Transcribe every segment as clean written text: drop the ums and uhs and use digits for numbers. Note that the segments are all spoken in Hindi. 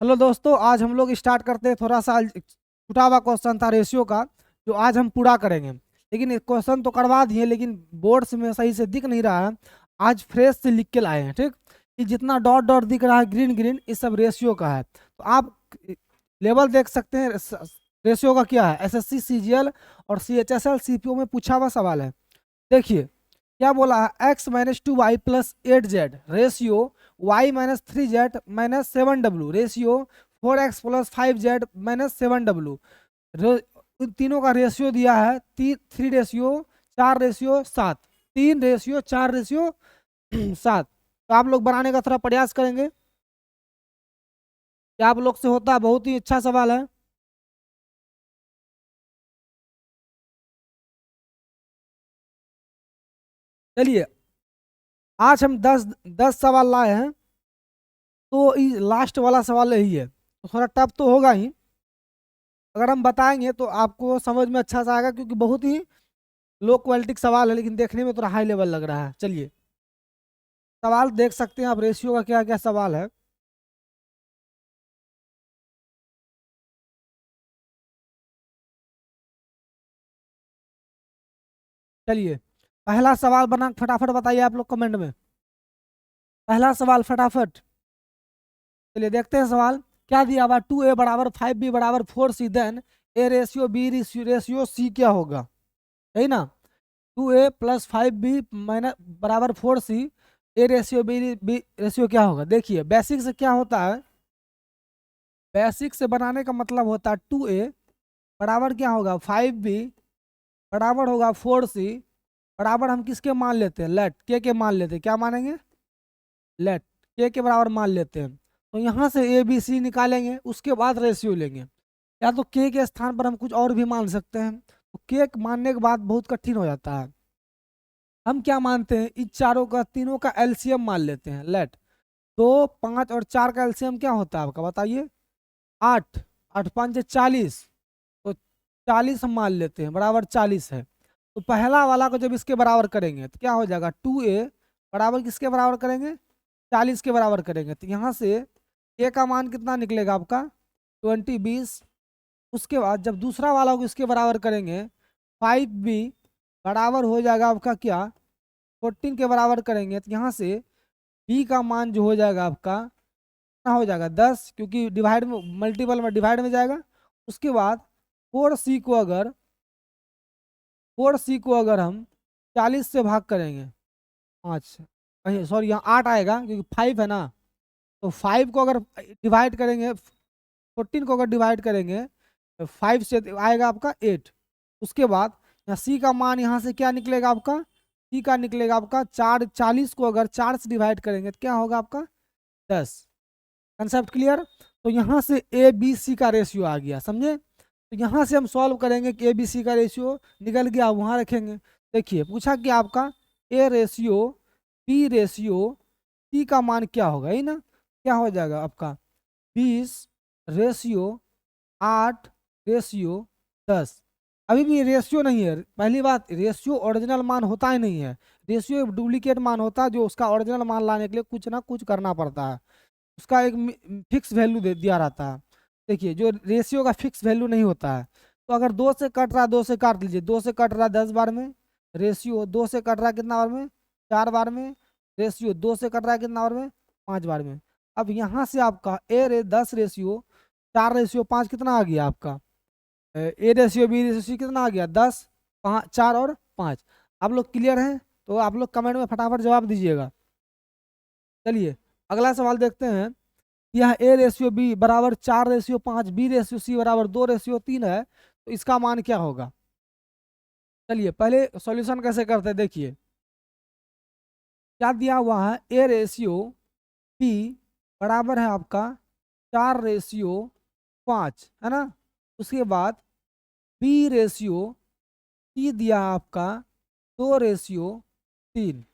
हेलो दोस्तों, आज हम लोग स्टार्ट करते हैं। थोड़ा सा छूटा हुआ क्वेश्चन था रेशियो का, जो आज हम पूरा करेंगे। लेकिन क्वेश्चन तो करवा दिए, लेकिन बोर्ड्स में सही से दिख नहीं रहा है। आज फ्रेश से लिख के लाए हैं, ठीक। ये जितना डॉट डॉट दिख रहा है, ग्रीन ग्रीन, ये सब रेशियो का है। तो आप लेवल देख सकते हैं रेशियो का क्या है। एसएससी, सीजीएल और सीएचएसएल, सीपीओ में पूछा हुआ सवाल है। देखिए क्या बोला है, x-2y+8z ratio y-3z-7w ratio 4x+5z-7w। इन तीनों का रेशियो दिया है 3:4:7, 3:4:7। तो आप लोग बनाने का थोड़ा प्रयास करेंगे। क्या आप लोग से होता है? बहुत ही अच्छा सवाल है। चलिए, आज हम 10 सवाल लाए हैं। तो लास्ट वाला सवाल यही है, तो थोड़ा टफ तो होगा ही। अगर हम बताएंगे तो आपको समझ में अच्छा सा आएगा, क्योंकि बहुत ही लो क्वालिटी का सवाल है, लेकिन देखने में थोड़ा हाई लेवल लग रहा है। चलिए, सवाल देख सकते हैं आप, रेशियो का क्या क्या सवाल है। चलिए, पहला सवाल बना, फटाफट बताइए आप लोग कमेंट में। पहला सवाल फटाफट। चलिए देखते हैं सवाल। क्या दिया हुआ, 2a = 5b = 4c, then a:b:/c क्या होगा? यही ना। 2a+5b =4c, a:/b रेशियो क्या होगा? देखिए, बेसिक से क्या होता है, बेसिक से बनाने का मतलब होता है 2a बराबर क्या होगा, 5b बराबर होगा 4c, बराबर हम किसके मान लेते हैं, लेट के मान लेते हैं। क्या मानेंगे? लेट के बराबर मान लेते हैं। तो यहाँ से ए बी सी निकालेंगे, उसके बाद रेशियो लेंगे। या तो के स्थान पर हम कुछ और भी मान सकते हैं। तो के मानने के बाद बहुत कठिन हो जाता है। हम क्या मानते हैं, इन चारों का, तीनों का एलसीएम मान लेते हैं। लेट 2, 5 और 4 का एलसीएम क्या होता है आपका, बताइए। 8, 8×5 = 40। तो 40 हम मान लेते हैं, बराबर 40 है। तो पहला वाला को जब इसके बराबर करेंगे तो क्या हो जाएगा, 2a बराबर किसके बराबर करेंगे, 40 के बराबर करेंगे। तो यहाँ से a का मान कितना निकलेगा आपका, 20। उसके बाद जब दूसरा वाला को इसके बराबर करेंगे, 5b बराबर हो जाएगा आपका क्या, 14 के बराबर करेंगे। तो यहाँ से b का मान जो हो जाएगा आपका, कितना हो जाएगा, 10, क्योंकि डिवाइड में, मल्टीपल में डिवाइड में जाएगा। उसके बाद 4c को अगर 4c को अगर हम 40 से भाग करेंगे, 5, सॉरी यहाँ 8 आएगा क्योंकि 5 है ना। तो 5 को अगर डिवाइड करेंगे, 14 को अगर डिवाइड करेंगे तो 5 से आएगा आपका 8। उसके बाद यहाँ सी का मान, यहाँ से क्या निकलेगा आपका, सी का निकलेगा आपका 4, 40 को अगर 4 से डिवाइड करेंगे तो क्या होगा आपका, 10। Concept clear? तो यहाँ से ए बी सी का रेशियो आ गया, समझे। तो यहाँ से हम सॉल्व करेंगे कि ए बी सी का रेशियो निकल गया, वहाँ रखेंगे। देखिए पूछा कि आपका A ratio B ratio C का मान क्या होगा, ही ना। क्या हो जाएगा आपका, 20:8:10। अभी भी रेशियो नहीं है। पहली बात, रेशियो ओरिजिनल मान होता ही नहीं है। रेशियो एक डुप्लीकेट मान होता है, जो उसका ओरिजिनल मान लाने के लिए कुछ ना कुछ करना पड़ता है। उसका एक फिक्स वैल्यू दे दिया रहता है। देखिए, जो रेशियो का फिक्स वैल्यू नहीं होता है। तो अगर 2 से कट रहा है, 2 से काट लीजिए। 2 से कट रहा है 10 बार में, रेशियो 2 से कट रहा है कितना बार में, 4 बार में। रेशियो 2 से कट रहा है कितना बार में, 5 बार में। अब यहाँ से आपका 10 रेशियो 4:5 कितना आ गया आपका, A ratio B ratio C कितना आ गया, 10, 5, 4 और 5। आप लोग क्लियर हैं? तो आप लोग कमेंट में फटाफट जवाब दीजिएगा। चलिए, अगला सवाल देखते हैं। यह a/b = 4:5, b/c = 2:3 है। तो इसका मान क्या होगा? चलिए पहले सॉल्यूशन कैसे करते हैं, देखिए। क्या दिया हुआ है, a/b बराबर है आपका 4:5, है ना। उसके बाद b/c दिया आपका 2:3।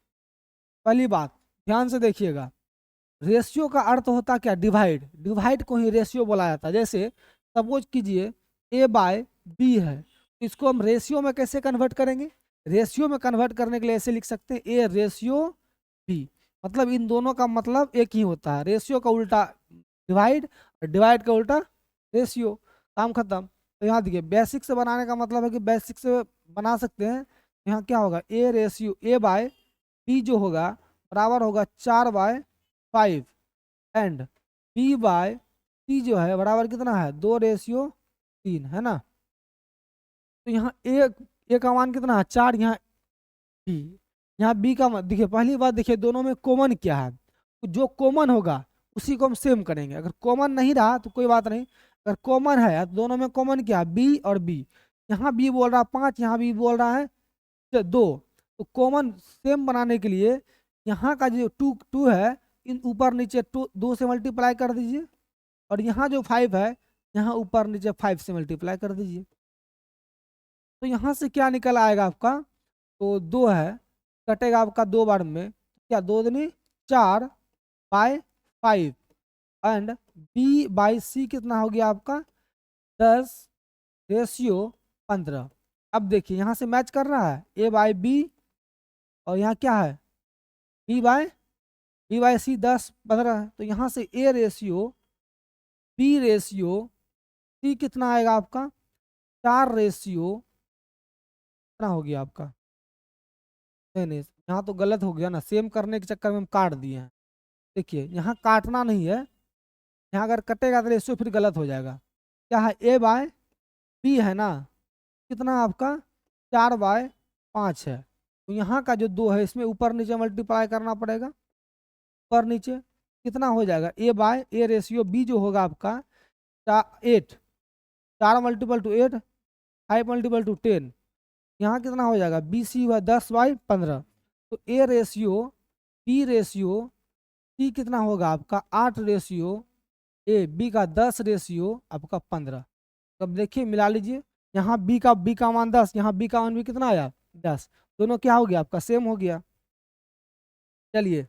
पहली बात ध्यान से देखिएगा, रेशियो का अर्थ होता क्या, डिवाइड। डिवाइड को ही रेशियो बोला जाता है। जैसे सपोज कीजिए a/b है, तो इसको हम रेशियो में कैसे कन्वर्ट करेंगे, रेशियो में कन्वर्ट करने के लिए ऐसे लिख सकते हैं a/b। मतलब इन दोनों का मतलब एक ही होता है, रेशियो का उल्टा डिवाइड, और डिवाइड का उल्टा रेशियो, काम खत्म। तो यहाँ देखिए बेसिक से बनाने का मतलब है कि बेसिक से बना सकते हैं। यहाँ क्या होगा, A ratio A by B जो होगा बराबर होगा 4/5 एंड बी बाय सी जो है बराबर कितना है 2/3 है ना। तो यहाँ ए का मान कितना है 4, यहाँ बी, यहाँ बी का मान देखिए, पहली बात देखिए दोनों में कॉमन क्या है, तो जो कॉमन होगा उसी को हम सेम करेंगे। अगर कॉमन नहीं रहा तो कोई बात नहीं, अगर कॉमन है तो दोनों में कॉमन क्या है बी और बी। यहाँ बी बोल रहा है 5, यहाँ बी बोल रहा है 2। तो कॉमन सेम बनाने के लिए यहाँ का जो टू है इन ऊपर नीचे 2 से मल्टीप्लाई कर दीजिए, और यहाँ जो 5 है यहाँ ऊपर नीचे 5 से मल्टीप्लाई कर दीजिए। तो यहाँ से क्या निकल आएगा आपका, तो 2 है, कटेगा आपका 2 बार में, क्या 2 दूनी 4/5 एंड बी बाई सी कितना हो गया आपका 10/15। अब देखिए यहाँ से मैच कर रहा है ए बाई बी, और यहाँ क्या है बी बाई सी 10/15 है। तो यहाँ से A ratio B ratio C कितना आएगा आपका 4/, कितना हो गया आपका, नहीं यहाँ तो गलत हो गया ना, सेम करने के चक्कर में हम काट दिए हैं। देखिए यहाँ काटना नहीं है, यहाँ अगर कटेगा तो रेशियो फिर गलत हो जाएगा। क्या है ए बाय बी है ना, कितना आपका 4/5 है। तो यहाँ का जो 2 है इसमें ऊपर नीचे मल्टीप्लाई करना पड़ेगा, ऊपर नीचे कितना हो जाएगा ए बाय ए रेशियो बी जो होगा आपका 8, 4 मल्टीपल टू 8, 5 मल्टीपल टू 10, यहाँ कितना हो जाएगा बी सी हुआ 10/15। तो A ratio B ratio C कितना होगा आपका 8 रेशियो ए, बी का 10 रेशियो आपका 15। तब देखिए मिला लीजिए, यहाँ बी का मान 10, यहाँ बी का मान भी कितना आया 10, दोनों क्या हो गया आपका सेम हो गया। चलिए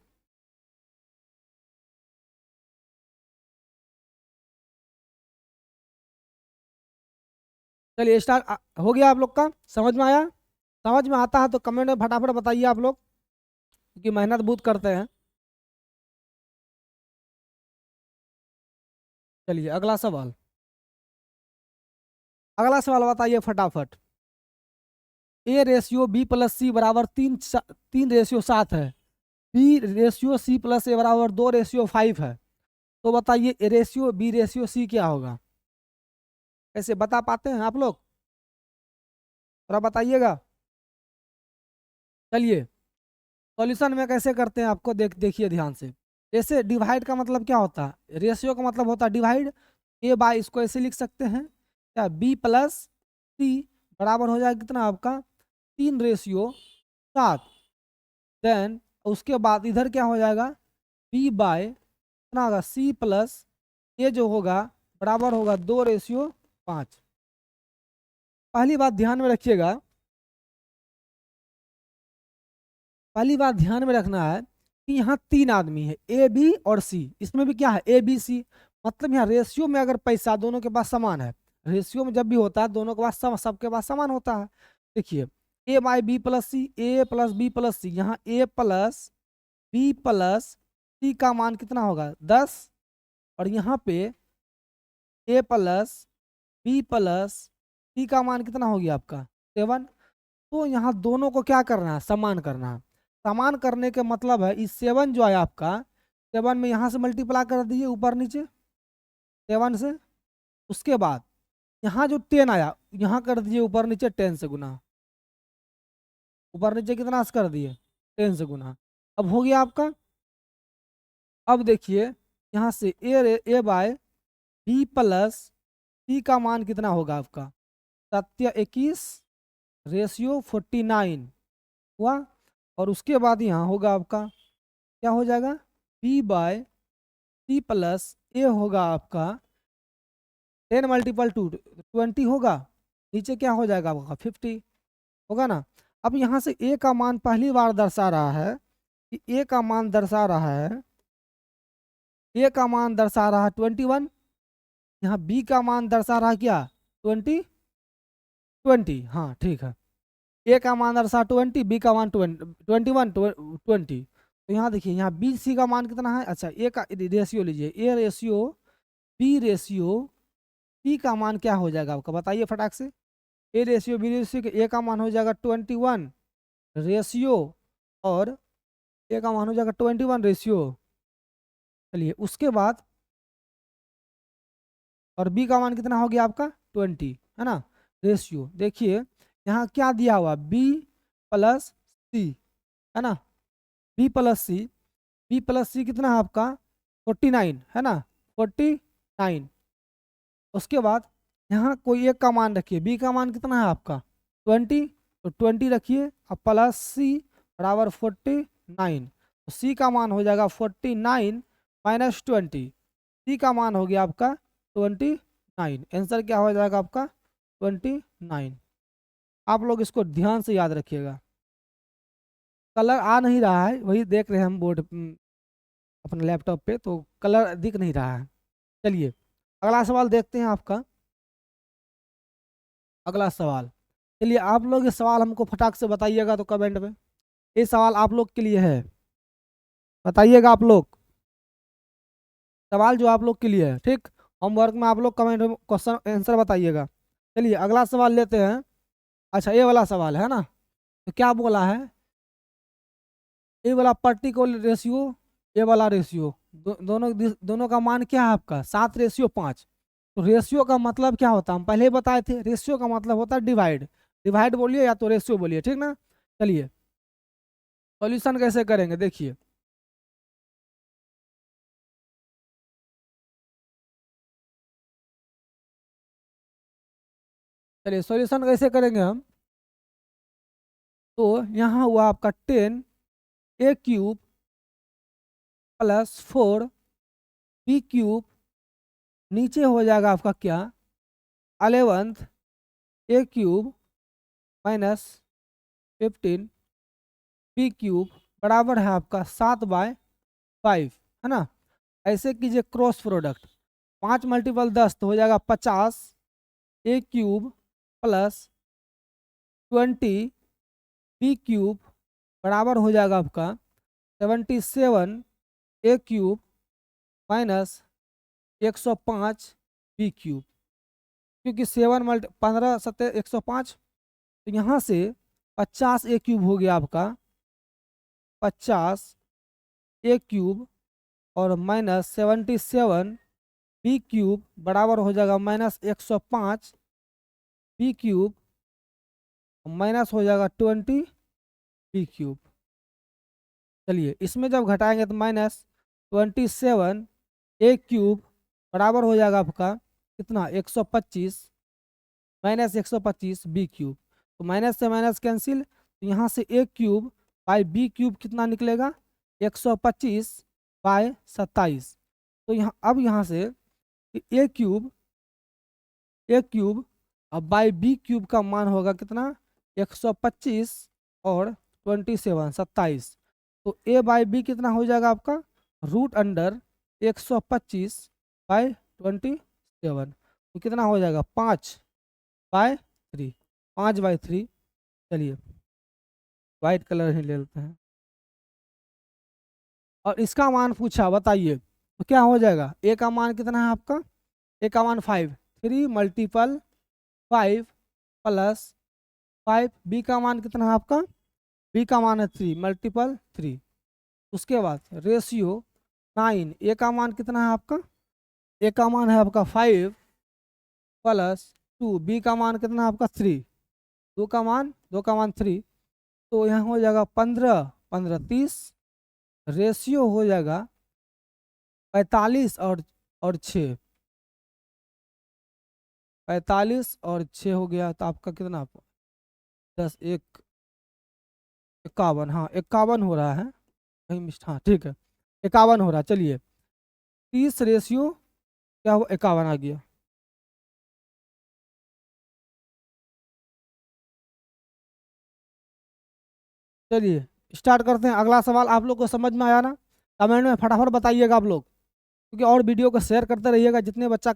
चलिए स्टार्ट हो गया आप लोग का, समझ में आया? समझ में आता है तो कमेंट में फटाफट बताइए आप लोग, क्योंकि मेहनत बहुत करते हैं। चलिए अगला सवाल, अगला सवाल बताइए फटाफट। A ratio B plus C बराबर 3/7 है, B ratio C plus A बराबर 2/5 है। तो बताइए A ratio B ratio C क्या होगा, कैसे बता पाते हैं आप लोग, थोड़ा बताइएगा। चलिए सॉल्यूशन में कैसे करते हैं आपको देखिए ध्यान से। जैसे डिवाइड का मतलब क्या होता है, रेशियो का मतलब होता है डिवाइड। ए बाय इसको ऐसे लिख सकते हैं, क्या बी प्लस सी बराबर हो जाएगा कितना आपका 3/7। देन उसके बाद इधर क्या हो जाएगा बी बाय कितना होगा सी प्लस ए जो होगा बराबर होगा 2/5। पहली बात ध्यान में रखिएगा, पहली बात ध्यान में रखना है कि यहाँ 3 आदमी है ए बी और सी, इसमें भी क्या है ए बी सी, मतलब यहाँ रेशियो में अगर पैसा दोनों के पास समान है, रेशियो में जब भी होता है दोनों के पास सबके पास समान होता है। देखिए A by B plus C, A plus B plus C, यहाँ A plus B plus C का मान कितना होगा 10, और यहाँ पे A plus B plus C का मान कितना हो गया आपका 7। तो यहाँ दोनों को क्या करना है समान करना है। समान करने के मतलब है इस 7 जो है आपका 7 में यहाँ से मल्टीप्लाई कर दीजिए ऊपर नीचे 7 से, उसके बाद यहाँ जो 10 आया यहाँ कर दीजिए ऊपर नीचे 10 से गुना, ऊपर नीचे कितना से कर दिए 10 से गुना। अब हो गया आपका। अब देखिए यहाँ से ए बाय बी प्लस सी का मान कितना होगा आपका 21 रेशियो 49 हुआ, और उसके बाद यहाँ होगा आपका क्या हो जाएगा बी बाय सी प्लस ए होगा आपका 10 मल्टीपल टू 20 होगा, नीचे क्या हो जाएगा आपका 50 होगा ना। अब यहाँ से ए का मान पहली बार दर्शा रहा है कि ए का मान दर्शा रहा है, ए का मान दर्शा रहा है 21, यहाँ बी का मान दर्शा रहा क्या 20, हाँ ठीक है। ए का मान दर्शा 20, बी का मान 20। तो यहाँ देखिए यहाँ बी सी का मान कितना है, अच्छा ए का रेशियो लीजिए, A ratio B ratio P का मान क्या हो जाएगा आपका, बताइए फटाक से। ए रेशियो बी रेशियो के ए का मान हो जाएगा 21 रेशियो, और ए का मान हो जाएगा 21 रेशियो। चलिए उसके बाद, और बी का मान कितना हो गया आपका 20, है ना। रेशियो देखिए यहाँ क्या दिया हुआ, बी प्लस सी, है ना। बी प्लस सी, बी प्लस सी कितना है आपका 49, है ना, 49। उसके बाद यहाँ कोई एक का मान रखिए, बी का मान कितना है आपका 20, तो 20 रखिए, अब प्लस सी बराबर 49, तो सी का मान हो जाएगा 49 माइनस 20, सी का मान हो गया आपका 29। आंसर क्या हो जाएगा आपका 29। आप लोग इसको ध्यान से याद रखिएगा। कलर आ नहीं रहा है, वही देख रहे हैं हम बोर्ड अपने लैपटॉप पे, तो कलर दिख नहीं रहा है। चलिए अगला सवाल देखते हैं आपका। अगला सवाल, चलिए आप लोग ये सवाल हमको फटाक से बताइएगा तो कमेंट में। ये सवाल आप लोग के लिए है, बताइएगा आप लोग। सवाल जो आप लोग के लिए है, ठीक। होमवर्क में आप लोग कमेंट में क्वेश्चन आंसर बताइएगा। चलिए अगला सवाल लेते हैं। अच्छा ये वाला सवाल है ना, तो क्या बोला है, ये वाला पर्टिकुलर रेशियो, ये वाला रेशियो, दोनों का मान क्या है आपका 7:5। तो रेशियो का मतलब क्या होता है, हम पहले ही बताए थे, रेशियो का मतलब होता है डिवाइड। डिवाइड बोलिए या तो रेशियो बोलिए, ठीक ना। चलिए सॉल्यूशन कैसे करेंगे देखिए। चलिए सॉल्यूशन कैसे करेंगे हम, तो यहाँ हुआ आपका 10a³ प्लस 4b³, नीचे हो जाएगा आपका क्या 11a³ माइनस 15b³ बराबर है आपका 7/5, है ना। ऐसे कीजिए क्रॉस प्रोडक्ट, 5 मल्टीपल 10 तो हो जाएगा 50a³ प्लस 20b³ बराबर हो जाएगा आपका 77a³ माइनस 105b³, क्योंकि 15 7 105, तो यहाँ से 50a³ हो गया आपका 50a³ और माइनस 77b³ बराबर हो जाएगा माइनस 105b³ माइनस हो जाएगा 20b³। चलिए इसमें जब घटाएंगे तो माइनस 27a³ बराबर हो जाएगा आपका कितना 125 माइनस 125b³, तो माइनस से माइनस कैंसिल, तो यहाँ से a³ बाई b³ कितना निकलेगा 125/27। तो यहाँ अब यहाँ से a³ अब बाई b³ का मान होगा कितना 125 और 27 तो a बाई बी कितना हो जाएगा आपका √125/27, तो कितना हो जाएगा 5/3, 5/3। चलिए वाइट कलर ही ले लेते हैं, और इसका मान पूछा बताइए, तो क्या हो जाएगा, ए का मान कितना है आपका, ए का मान 5, 3 मल्टीपल 5 प्लस 5, बी का मान कितना है आपका, बी का मान है 3 मल्टीपल 3। उसके बाद रेशियो 9, ए का मान कितना है आपका, ए का मान है आपका 5 प्लस 2, बी का मान कितना है आपका 3, 2 का मान 3, तो यहाँ हो जाएगा 15 15 30, रेशियो हो जाएगा 45 और 6, 45 और 6 हो गया, तो आपका कितना 10 1 51, हाँ 51 हो रहा है कहीं हाँ ठीक है 51 हो रहा है। चलिए 30 रेशियो क्या हुआ 51 आ गया। चलिए स्टार्ट करते हैं। अगला सवाल आप लोग को समझ में आया ना, कमेंट में फटाफट बताइएगा आप लोग, क्योंकि और वीडियो को शेयर करते रहिएगा, जितने बच्चा